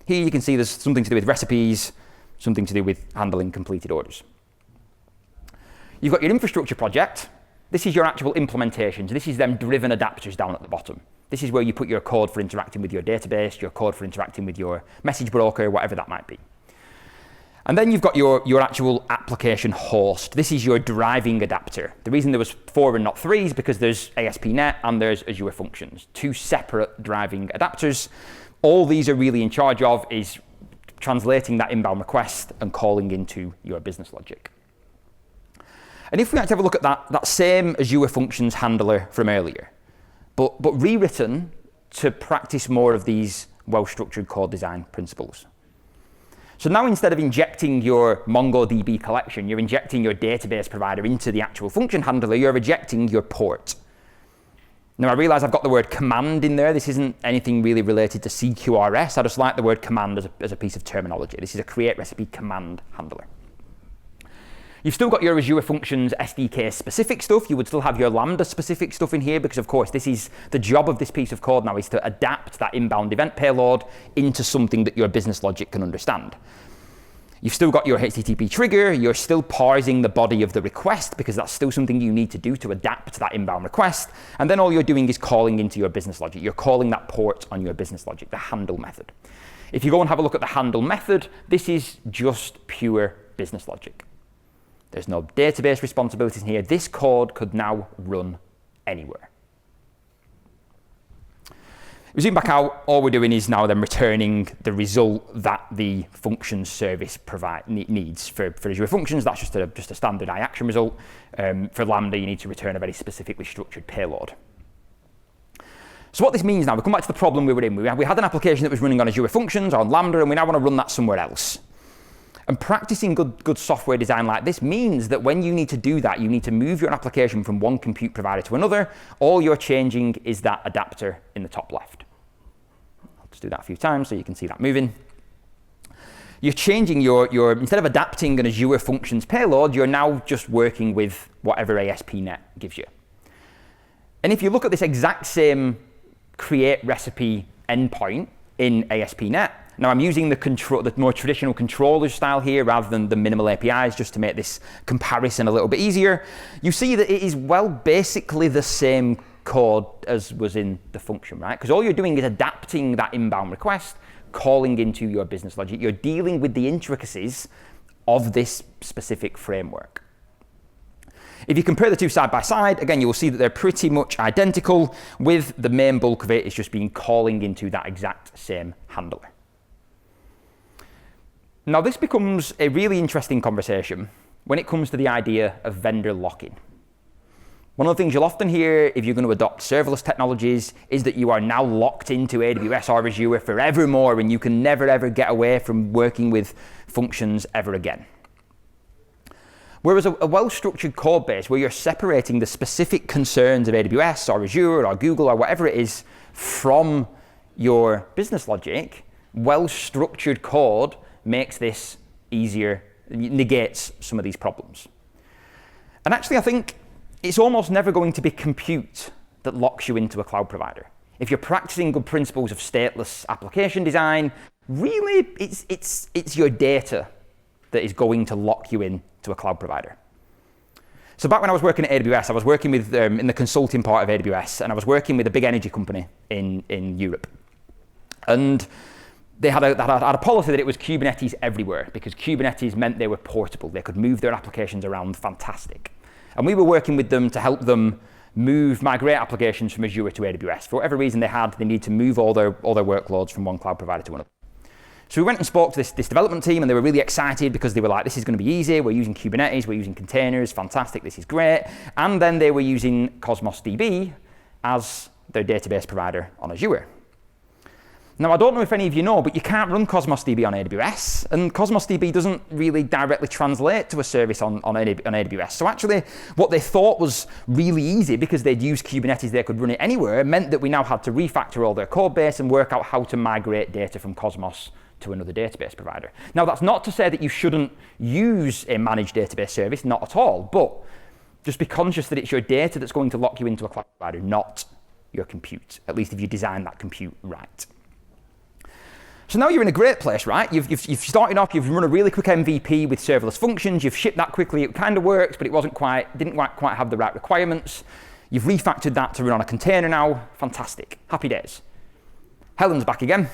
Here you can see there's something to do with recipes, something to do with handling completed orders. You've got your infrastructure project. This is your actual implementations. This is them driven adapters down at the bottom. This is where you put your code for interacting with your database, your code for interacting with your message broker, whatever that might be. And then you've got your actual application host. This is your driving adapter. The reason there was 4 and not 3 is because there's ASP.NET and there's Azure Functions, 2 separate driving adapters. All these are really in charge of is translating that inbound request and calling into your business logic. And if we actually have a look at that same Azure Functions handler from earlier, but rewritten to practice more of these well-structured code design principles. So now instead of injecting your MongoDB collection, you're injecting your database provider into the actual function handler, you're ejecting your port. Now I realize I've got the word command in there. This isn't anything really related to CQRS. I just like the word command as a piece of terminology. This is a create recipe command handler. You've still got your Azure Functions SDK specific stuff. You would still have your Lambda specific stuff in here because of course this is the job of this piece of code now, is to adapt that inbound event payload into something that your business logic can understand. You've still got your HTTP trigger. You're still parsing the body of the request because that's still something you need to do to adapt that inbound request. And then all you're doing is calling into your business logic. You're calling that port on your business logic, the handle method. If you go and have a look at the handle method, this is just pure business logic. There's no database responsibilities in here. This code could now run anywhere. We zoom back out, all we're doing is now then returning the result that the function service needs. For Azure Functions, that's just a standard iAction result. For Lambda, you need to return a very specifically structured payload. So what this means now, we come back to the problem we were in. We had an application that was running on Azure Functions, on Lambda, and we now want to run that somewhere else. And practicing good software design like this means that when you need to do that, you need to move your application from one compute provider to another. All you're changing is that adapter in the top left. I'll just do that a few times so you can see that moving. You're changing your instead of adapting an Azure Functions payload, you're now just working with whatever ASP.NET gives you. And if you look at this exact same create recipe endpoint in ASP.NET, now I'm using the more traditional controller style here rather than the minimal APIs just to make this comparison a little bit easier. You see that it is basically the same code as was in the function, right? Because all you're doing is adapting that inbound request, calling into your business logic. You're dealing with the intricacies of this specific framework. If you compare the two side by side, again, you will see that they're pretty much identical, with the main bulk of it is just being calling into that exact same handler. Now this becomes a really interesting conversation when it comes to the idea of vendor lock-in. One of the things you'll often hear if you're going to adopt serverless technologies is that you are now locked into AWS or Azure forevermore and you can never ever get away from working with functions ever again. Whereas a well-structured code base where you're separating the specific concerns of AWS or Azure or Google or whatever it is from your business logic, well-structured code makes this easier, negates some of these problems. And actually, I think it's almost never going to be compute that locks you into a cloud provider. If you're practicing good principles of stateless application design, really it's your data that is going to lock you into a cloud provider. So back when I was working at AWS, I was working with in the consulting part of AWS, and I was working with a big energy company in Europe. And they had a policy that it was Kubernetes everywhere, because Kubernetes meant they were portable. They could move their applications around fantastic. And we were working with them to help them migrate applications from Azure to AWS. For whatever reason they needed to move all their workloads from one cloud provider to another. So we went and spoke to this development team, and they were really excited because they were like, this is going to be easy. We're using Kubernetes, we're using containers, fantastic, this is great. And then they were using Cosmos DB as their database provider on Azure. Now, I don't know if any of you know, but you can't run Cosmos DB on AWS, and Cosmos DB doesn't really directly translate to a service on AWS. So actually, what they thought was really easy, because they'd use Kubernetes, they could run it anywhere, meant that we now had to refactor all their code base and work out how to migrate data from Cosmos to another database provider. Now, that's not to say that you shouldn't use a managed database service, not at all, but just be conscious that it's your data that's going to lock you into a cloud provider, not your compute, at least if you design that compute right. So now you're in a great place, right? You've started off, you've run a really quick MVP with serverless functions, you've shipped that quickly, it kind of works, but it didn't quite have the right requirements. You've refactored that to run on a container now, fantastic, happy days. Helen's back again.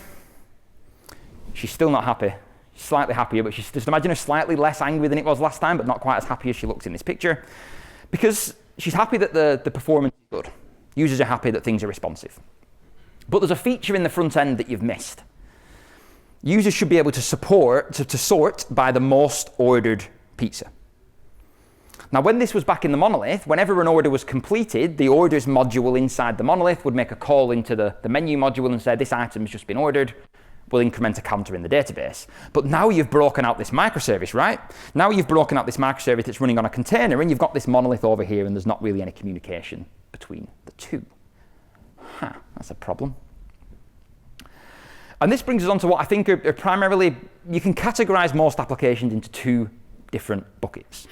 She's still not happy, she's slightly happier, but she's just imagine her slightly less angry than it was last time, but not quite as happy as she looks in this picture, because she's happy that the performance is good. Users are happy that things are responsive. But there's a feature in the front end that you've missed. users should be able to sort by the most ordered pizza. Now, when this was back in the monolith, whenever an order was completed, the orders module inside the monolith would make a call into the menu module and say, this item's just been ordered. We'll increment a counter in the database. But now you've broken out this microservice, right? Now you've broken out this microservice that's running on a container, and you've got this monolith over here, and there's not really any communication between the two. That's a problem. And this brings us on to what I think are primarily, you can categorize most applications into two different buckets.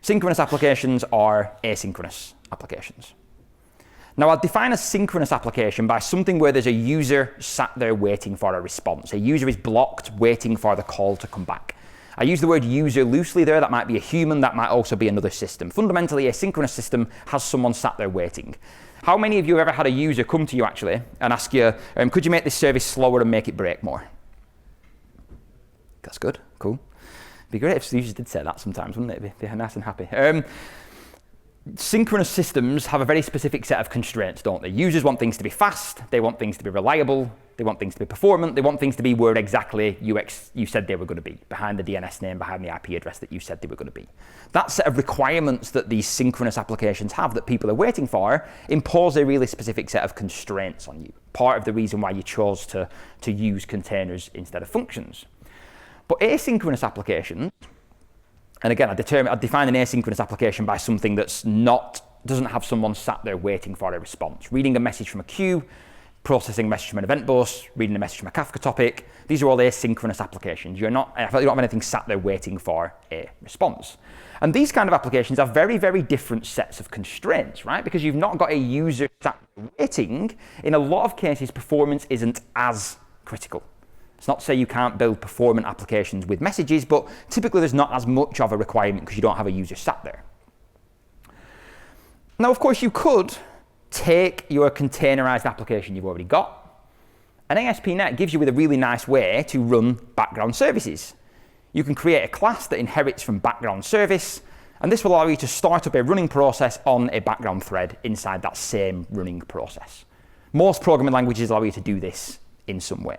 Synchronous applications are asynchronous applications. Now, I'll define a synchronous application by something where there's a user sat there waiting for a response. A user is blocked, waiting for the call to come back. I use the word user loosely there. That might be a human, that might also be another system. Fundamentally, a synchronous system has someone sat there waiting. How many of you have ever had a user come to you actually and ask you, could you make this service slower and make it break more? That's good, cool. It'd be great if users did say that sometimes, wouldn't it? Be nice and happy. Synchronous systems have a very specific set of constraints, don't they? Users want things to be fast, they want things to be reliable, they want things to be performant, they want things to be where exactly you said they were going to be, behind the DNS name, behind the IP address that you said they were going to be. That set of requirements that these synchronous applications have that people are waiting for impose a really specific set of constraints on you. Part of the reason why you chose to use containers instead of functions. But asynchronous applications, and again, I define an asynchronous application by something that's doesn't have someone sat there waiting for a response. Reading a message from a queue, processing a message from an event bus, reading a message from a Kafka topic. These are all asynchronous applications. You don't have anything sat there waiting for a response. And these kind of applications have very, very different sets of constraints, right? Because you've not got a user sat there waiting. In a lot of cases, performance isn't as critical. It's not to say you can't build performant applications with messages, but typically there's not as much of a requirement because you don't have a user sat there. Now, of course, you could take your containerized application you've already got, and ASP.NET gives you with a really nice way to run background services. You can create a class that inherits from background service, and this will allow you to start up a running process on a background thread inside that same running process. Most programming languages allow you to do this in some way.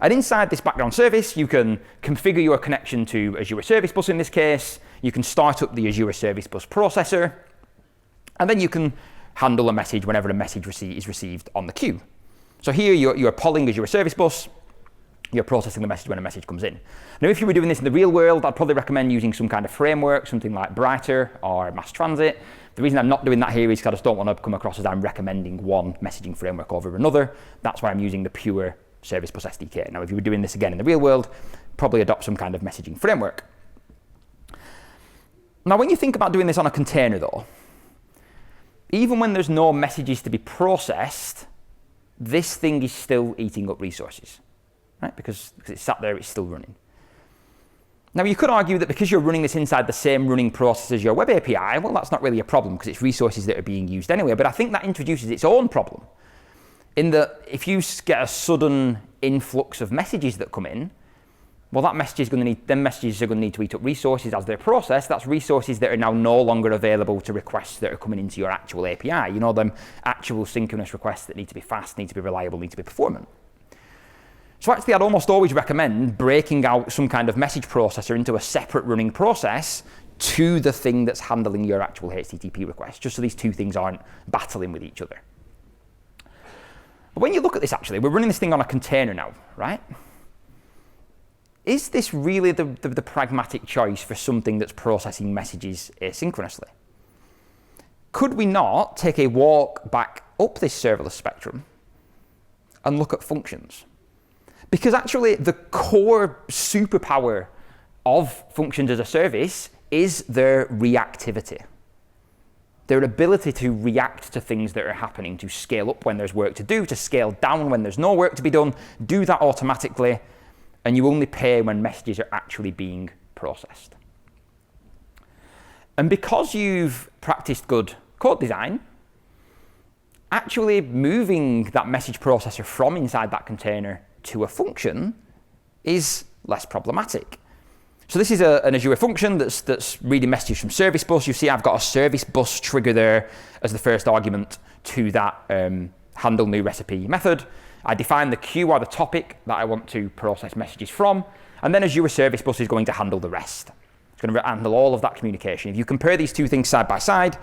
And inside this background service, you can configure your connection to Azure Service Bus in this case. You can start up the Azure Service Bus processor, and then you can handle a message whenever a message is received on the queue. So here you're polling Azure Service Bus, you're processing the message when a message comes in. Now, if you were doing this in the real world, I'd probably recommend using some kind of framework, something like Brighter or Mass Transit. The reason I'm not doing that here is because I just don't want to come across as I'm recommending one messaging framework over another. That's why I'm using the pure Service Bus SDK. Now, if you were doing this again in the real world, probably adopt some kind of messaging framework. Now, when you think about doing this on a container though, even when there's no messages to be processed, this thing is still eating up resources, right? Because it's sat there, it's still running. Now, you could argue that because you're running this inside the same running process as your web API, well, that's not really a problem because it's resources that are being used anyway, but I think that introduces its own problem. In that if you get a sudden influx of messages that come in, well, them messages are going to need to eat up resources as they're processed. That's resources that are now no longer available to requests that are coming into your actual API. You know, them actual synchronous requests that need to be fast, need to be reliable, need to be performant. So actually, I'd almost always recommend breaking out some kind of message processor into a separate running process to the thing that's handling your actual HTTP request, just so these two things aren't battling with each other. But when you look at this, actually, we're running this thing on a container now, right? Is this really the pragmatic choice for something that's processing messages asynchronously? Could we not take a walk back up this serverless spectrum and look at functions? Because actually, the core superpower of functions as a service is their reactivity. Their ability to react to things that are happening, to scale up when there's work to do, to scale down when there's no work to be done, do that automatically, and you only pay when messages are actually being processed. And because you've practiced good code design, actually moving that message processor from inside that container to a function is less problematic. So this is an Azure function that's reading messages from Service Bus. You see I've got a Service Bus trigger there as the first argument to that handle new recipe method. I define the queue or the topic that I want to process messages from, and then Azure Service Bus is going to handle the rest. It's going to handle all of that communication. If you compare these two things side by side,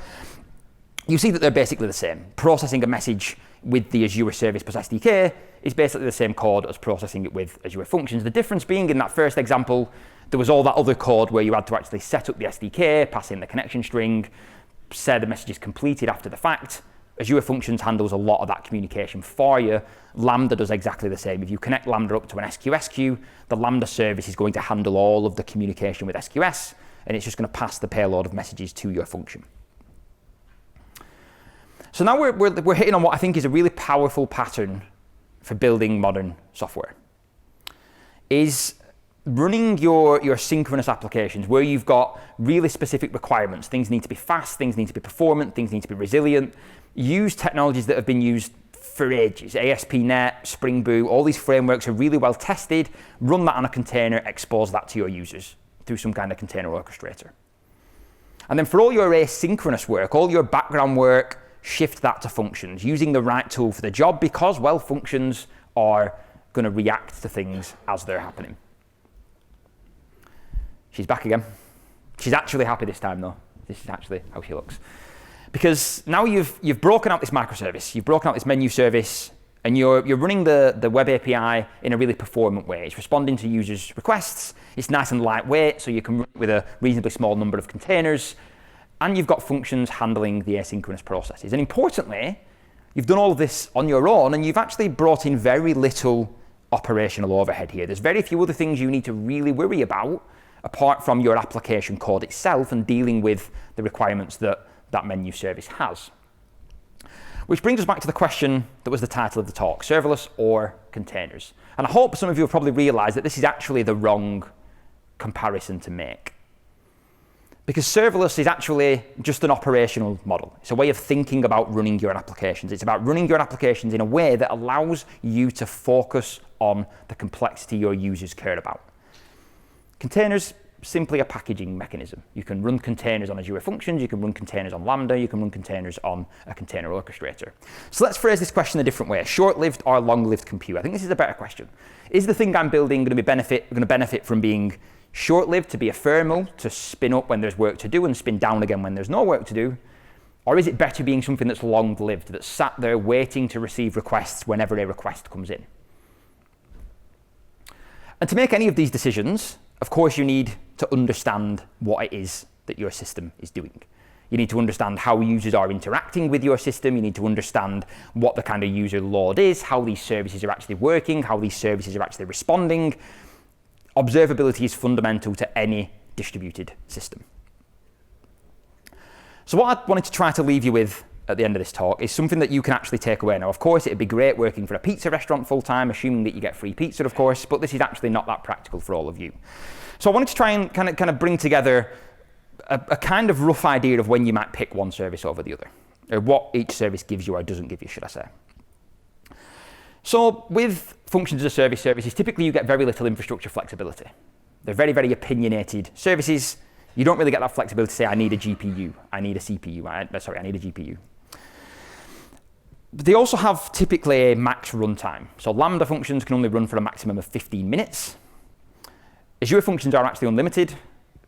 you see that they're basically the same. Processing a message with the Azure Service Bus SDK is basically the same code as processing it with Azure Functions. The difference being in that first example, there was all that other code where you had to actually set up the SDK, pass in the connection string, say the message is completed after the fact. Azure Functions handles a lot of that communication for you. Lambda does exactly the same. If you connect Lambda up to an SQS queue, the Lambda service is going to handle all of the communication with SQS, and it's just going to pass the payload of messages to your function. So now we're hitting on what I think is a really powerful pattern for building modern software, is running your synchronous applications where you've got really specific requirements. Things need to be fast, things need to be performant, things need to be resilient. Use technologies that have been used for ages. ASP.NET, Spring Boot, all these frameworks are really well tested. Run that on a container, expose that to your users through some kind of container orchestrator. And then for all your asynchronous work, all your background work, shift that to functions, using the right tool for the job because, well, functions are going to react to things as they're happening. She's back again. She's actually happy this time, though. This is actually how she looks. Because now you've broken out this microservice, you've broken out this menu service, and you're running the web API in a really performant way. It's responding to users' requests. It's nice and lightweight, so you can run it with a reasonably small number of containers. And you've got functions handling the asynchronous processes. And importantly, you've done all of this on your own, and you've actually brought in very little operational overhead here. There's very few other things you need to really worry about apart from your application code itself and dealing with the requirements that that menu service has. Which brings us back to the question that was the title of the talk, serverless or containers. And I hope some of you have probably realized that this is actually the wrong comparison to make. Because serverless is actually just an operational model. It's a way of thinking about running your applications. It's about running your applications in a way that allows you to focus on the complexity your users care about. Containers, simply a packaging mechanism. You can run containers on Azure Functions, you can run containers on Lambda, you can run containers on a container orchestrator. So let's phrase this question a different way. Short-lived or long-lived compute? I think this is a better question. Is the thing I'm building going to benefit from being short-lived, to be ephemeral, to spin up when there's work to do and spin down again when there's no work to do? Or is it better being something that's long-lived, that's sat there waiting to receive requests whenever a request comes in? And to make any of these decisions, of course, you need to understand what it is that your system is doing. You need to understand how users are interacting with your system. You need to understand what the kind of user load is, how these services are actually working, how these services are actually responding. Observability is fundamental to any distributed system. So what I wanted to try to leave you with at the end of this talk is something that you can actually take away. Now, of course, it'd be great working for a pizza restaurant full-time, assuming that you get free pizza, of course, but this is actually not that practical for all of you. So I wanted to try and kind of bring together a kind of rough idea of when you might pick one service over the other, or what each service gives you or doesn't give you, should I say. So with functions as a service services, typically you get very little infrastructure flexibility. They're very, very opinionated services. You don't really get that flexibility to say, I need a GPU, I need a CPU, I need a GPU. They also have typically a max runtime. So Lambda functions can only run for a maximum of 15 minutes. Azure functions are actually unlimited.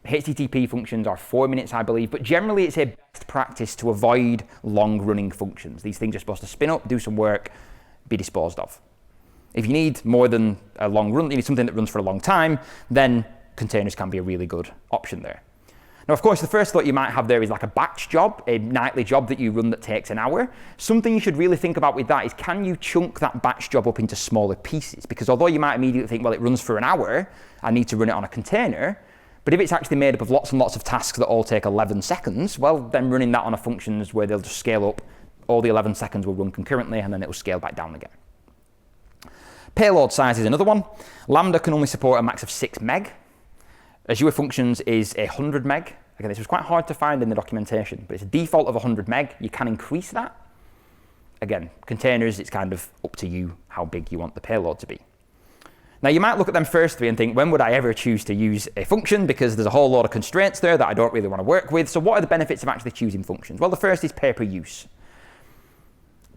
HTTP functions are 4 minutes, I believe, but generally it's a best practice to avoid long-running functions. These things are supposed to spin up, do some work, be disposed of. If you need more than a long run, you need something that runs for a long time, then containers can be a really good option there. Now, of course, the first thought you might have there is like a batch job, a nightly job that you run that takes an hour. Something you should really think about with that is, can you chunk that batch job up into smaller pieces? Because although you might immediately think, well, it runs for an hour, I need to run it on a container, but if it's actually made up of lots and lots of tasks that all take 11 seconds, well, then running that on a functions where they'll just scale up, all the 11 seconds will run concurrently, and then it will scale back down again. Payload size is another one. Lambda can only support a max of 6 meg. Azure Functions is 100 meg. Again, this was quite hard to find in the documentation, but it's a default of 100 meg. You can increase that. Again, containers, it's kind of up to you how big you want the payload to be. Now, you might look at them firstly and think, when would I ever choose to use a function? Because there's a whole lot of constraints there that I don't really want to work with. So what are the benefits of actually choosing functions? Well, the first is pay per use.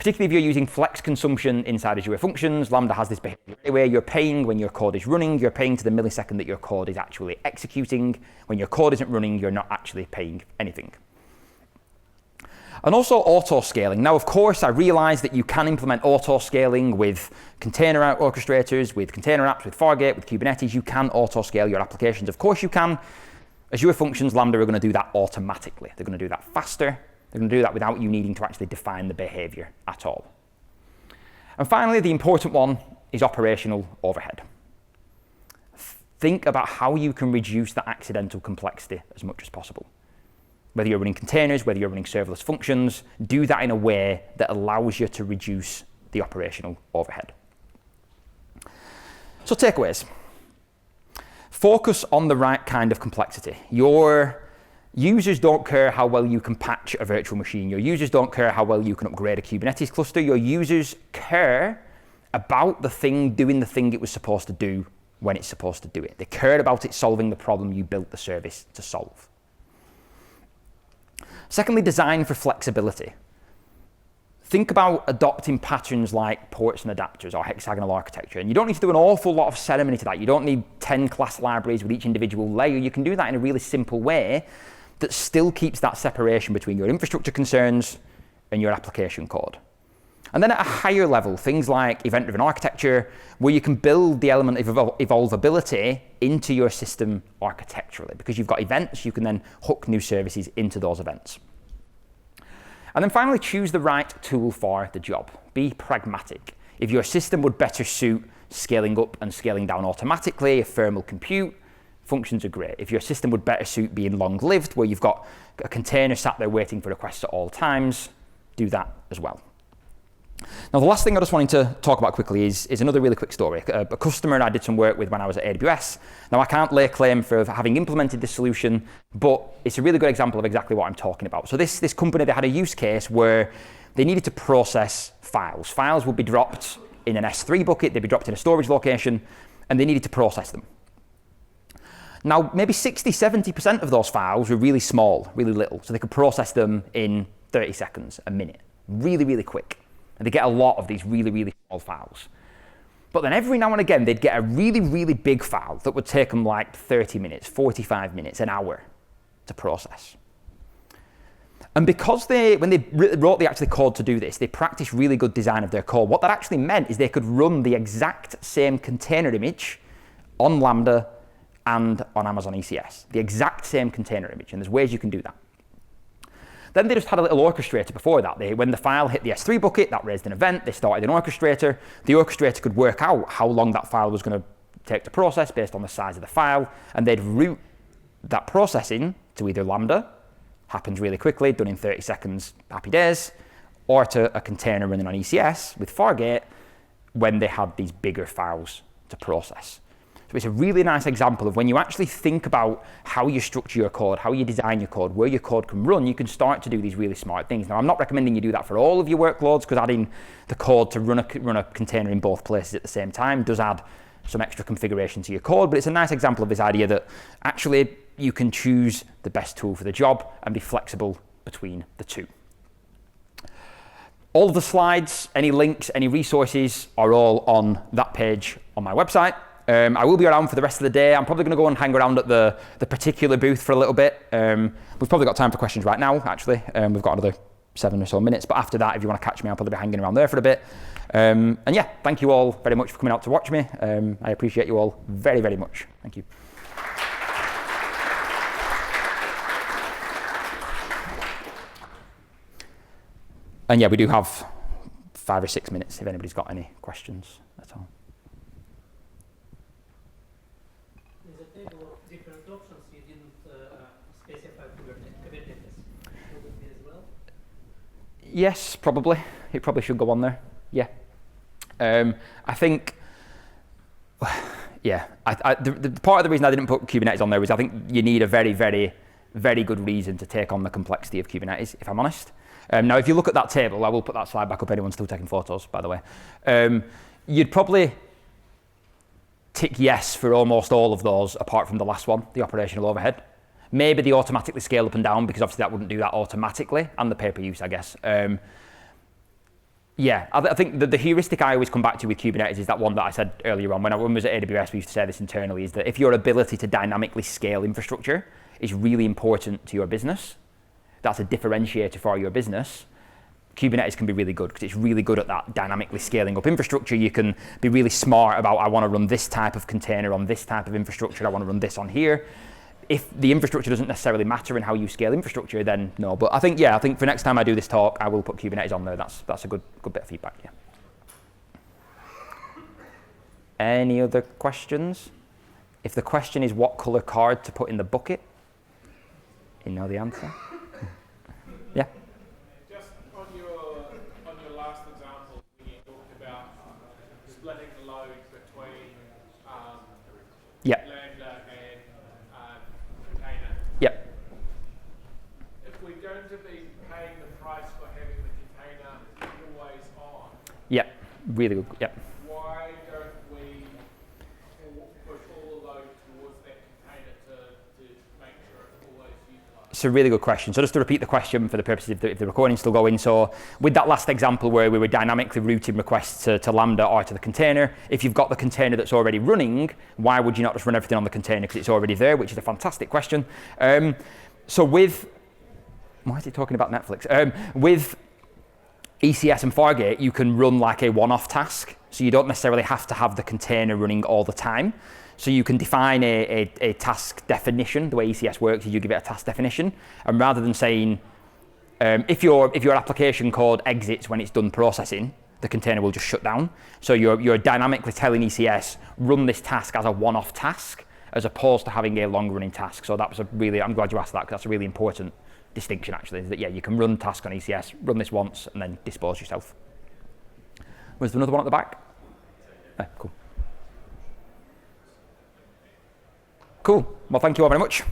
Particularly if you're using flex consumption inside Azure Functions, Lambda has this behavior anyway. You're paying when your code is running, you're paying to the millisecond that your code is actually executing. When your code isn't running, you're not actually paying anything. And also auto-scaling. Now, of course, I realize that you can implement auto-scaling with container orchestrators, with container apps, with Fargate, with Kubernetes. You can auto-scale your applications. Of course you can. Azure Functions, Lambda are going to do that automatically. They're going to do that faster. They're going to do that without you needing to actually define the behavior at all. And finally, the important one is operational overhead. Think about how you can reduce that accidental complexity as much as possible. Whether you're running containers, whether you're running serverless functions, do that in a way that allows you to reduce the operational overhead. So takeaways. Focus on the right kind of complexity. Your users don't care how well you can patch a virtual machine. Your users don't care how well you can upgrade a Kubernetes cluster. Your users care about the thing doing the thing it was supposed to do when it's supposed to do it. They cared about it solving the problem you built the service to solve. Secondly, design for flexibility. Think about adopting patterns like ports and adapters or hexagonal architecture. And you don't need to do an awful lot of ceremony to that. You don't need 10 class libraries with each individual layer. You can do that in a really simple way that still keeps that separation between your infrastructure concerns and your application code. And then at a higher level, things like event-driven architecture, where you can build the element of evolvability into your system architecturally. Because you've got events, you can then hook new services into those events. And then finally, choose the right tool for the job. Be pragmatic. If your system would better suit scaling up and scaling down automatically, ephemeral compute, functions are great. If your system would better suit being long-lived, where you've got a container sat there waiting for requests at all times, do that as well. Now, the last thing I just wanted to talk about quickly is another really quick story. A customer I did some work with when I was at AWS. Now, I can't lay claim for having implemented this solution, but it's a really good example of exactly what I'm talking about. So this company, they had a use case where they needed to process files. Files would be dropped in an S3 bucket, they'd be dropped in a storage location, and they needed to process them. Now, maybe 60-70% of those files were really small, really little, so they could process them in 30 seconds, a minute, really, really quick. And they get a lot of these really, really small files. But then every now and again, they'd get a really, really big file that would take them like 30 minutes, 45 minutes, an hour to process. And because when they wrote the actual code to do this, they practiced really good design of their code. What that actually meant is they could run the exact same container image on Lambda and on Amazon ECS, the exact same container image, and there's ways you can do that. Then they just had a little orchestrator before that. When the file hit the S3 bucket, that raised an event, they started an orchestrator. The orchestrator could work out how long that file was going to take to process based on the size of the file, and they'd route that processing to either Lambda, happens really quickly, done in 30 seconds, happy days, or to a container running on ECS with Fargate when they had these bigger files to process. So it's a really nice example of when you actually think about how you structure your code, how you design your code, where your code can run, you can start to do these really smart things. Now, I'm not recommending you do that for all of your workloads, because adding the code to run a container in both places at the same time does add some extra configuration to your code, but it's a nice example of this idea that actually you can choose the best tool for the job and be flexible between the two. All of the slides, any links, any resources are all on that page on my website. I will be around for the rest of the day. I'm probably going to go and hang around at the particular booth for a little bit. We've probably got time for questions right now, actually. We've got another 7 or so minutes, but after that, if you want to catch me, I'll probably be hanging around there for a bit. And yeah, thank you all very much for coming out to watch me. I appreciate you all very, very much. Thank you. And yeah, we do have 5 or 6 minutes if anybody's got any questions at all. In the table of different options, you didn't specify Kubernetes. Will it be as well? Yes, probably. It probably should go on there. Yeah. I think, yeah. The part of the reason I didn't put Kubernetes on there is I think you need a very, very, very good reason to take on the complexity of Kubernetes, if I'm honest. Now, if you look at that table, I will put that slide back up. Anyone's still taking photos, by the way. You'd probably tick yes for almost all of those, apart from the last one, the operational overhead. Maybe they automatically scale up and down, because obviously that wouldn't do that automatically, and the pay-per-use, I guess. Yeah, I think the heuristic I always come back to with Kubernetes is that one that I said earlier on when I was at AWS. We used to say this internally: is that if your ability to dynamically scale infrastructure is really important to your business, that's a differentiator for your business. Kubernetes can be really good because it's really good at that dynamically scaling up infrastructure. You can be really smart about, I want to run this type of container on this type of infrastructure. I want to run this on here. If the infrastructure doesn't necessarily matter in how you scale infrastructure, then no. But I think for next time I do this talk, I will put Kubernetes on there. That's a good bit of feedback, yeah. Any other questions? If the question is what color card to put in the bucket, you know the answer. Yeah. Just on your last example, when you talked about splitting the load between Yeah. Lambda and container. Yep. If we're going to be paying the price for having the container always on, Yep. Really good. Yep. why don't we push all the load towards that container to make sure it's always utilized? It's a really good question. So just to repeat the question for the purposes if the recording's still going. So with that last example where we were dynamically routing requests to Lambda or to the container, if you've got the container that's already running, why would you not just run everything on the container because it's already there, which is a fantastic question. So with, why is it talking about Netflix? With ECS and Fargate, you can run like a one-off task. So you don't necessarily have to have the container running all the time. So you can define a task definition. The way ECS works is you give it a task definition. And rather than saying, if your application code exits when it's done processing, the container will just shut down. So you're dynamically telling ECS, run this task as a one-off task, as opposed to having a long-running task. So that was I'm glad you asked that, because that's a really important distinction actually, is that you can run tasks on ECS, run this once, and then dispose yourself. Was there another one at the back? Cool. Cool. Well, thank you all very much.